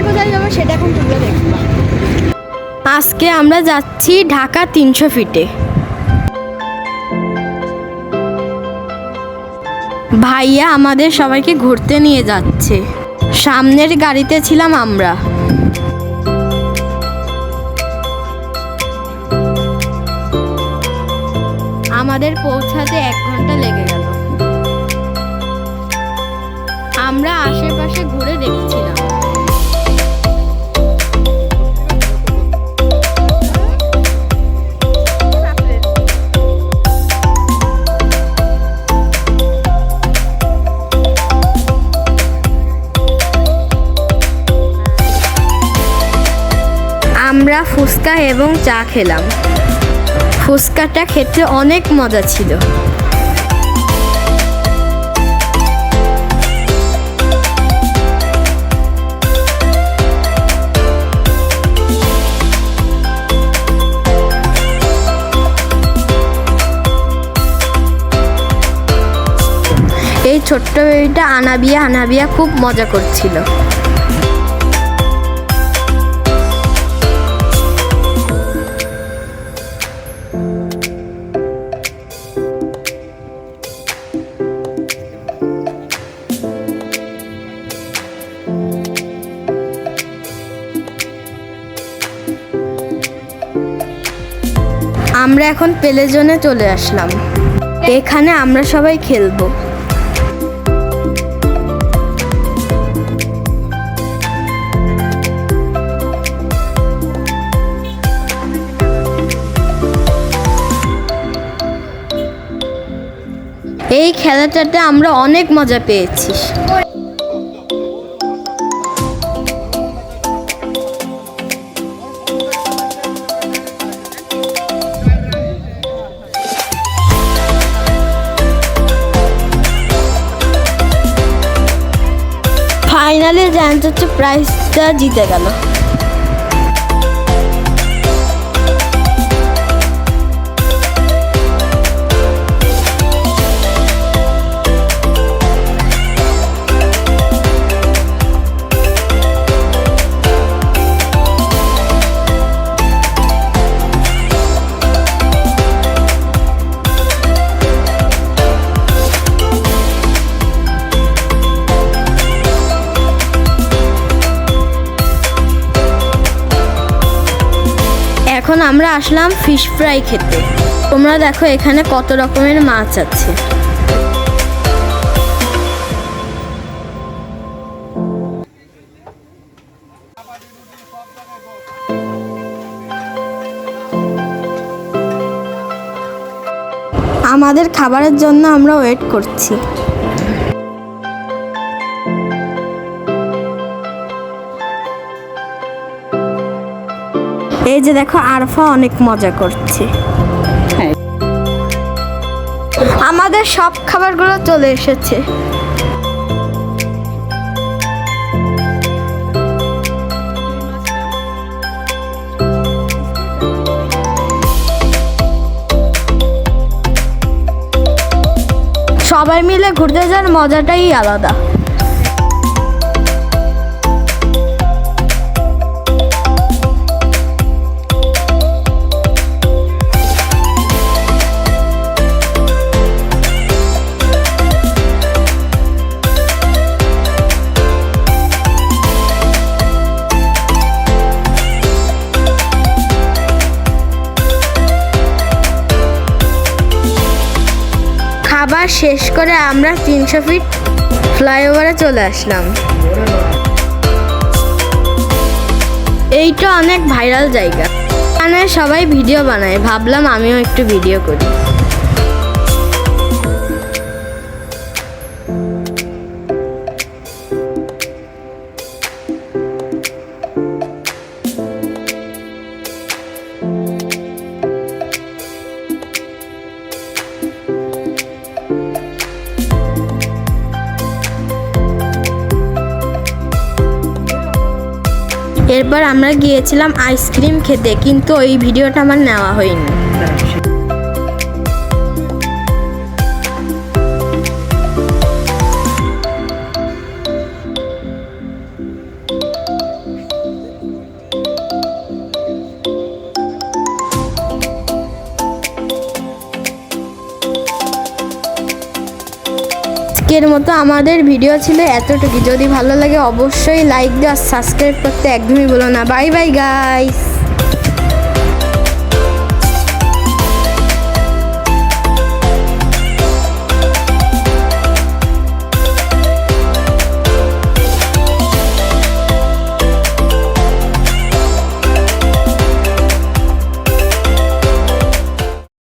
কোথায় কোথায় যাবো সেটা এখন তোমরা দেখবে। আজকে আমরা যাচ্ছি ঢাকা 300 ফিটে। ভাইয়া আমাদের সবাইকে ঘুরতে নিয়ে যাচ্ছে। সামনের গাড়িতে ছিলাম আমরা। আমাদের পৌঁছাতে 1 ঘন্টা লেগে গেল। আমরা আশেপাশে ঘুরে দেখছিলাম। আমরা ফুচকা এবং চা খেলাম। ফুচকাটা খেতে অনেক মজা ছিল। এই ছোট্ট বেবিটা আনাবিয়া খুব মজা করছিল। আমরা এখন প্লে জোনে চলে আসলাম। এখানে আমরা সবাই খেলবো। এই খেলাটাতে আমরা অনেক মজা পেয়েছি। ফাইনালি জানতে প্রাইজটা জিতে গেল। এখন আমরা আসলাম ফিশ ফ্রাই খেতে। তোমরা দেখো এখানে কত রকমের মাছ আছে। আমাদের খাবারের জন্য আমরা ওয়েট করছি। এই যে দেখো আরফা অনেক মজা করছে। আমাদের সব খাবারগুলো চলে এসেছে। সবাই মিলে ঘুরতে যাওয়ার মজাটাই আলাদা। খাবার শেষ করে আমরা 300 ফিট ফ্লাইওভারে চলে আসলাম। এইটা অনেক ভাইরাল জায়গা। এখানে সবাই ভিডিও বানায়, ভাবলাম আমিও একটু ভিডিও করি। এরপর আমরা গিয়েছিলাম আইসক্রিম খেতে, কিন্তু ওই ভিডিওটা আমার নেওয়া হয়নি। আজকের মতো আমাদের ভিডিও ছিল এতটুকু। যদি ভালো লাগে অবশ্যই লাইক দিও আর সাবস্ক্রাইব করতে একদমই ভুলো না। Bye bye guys.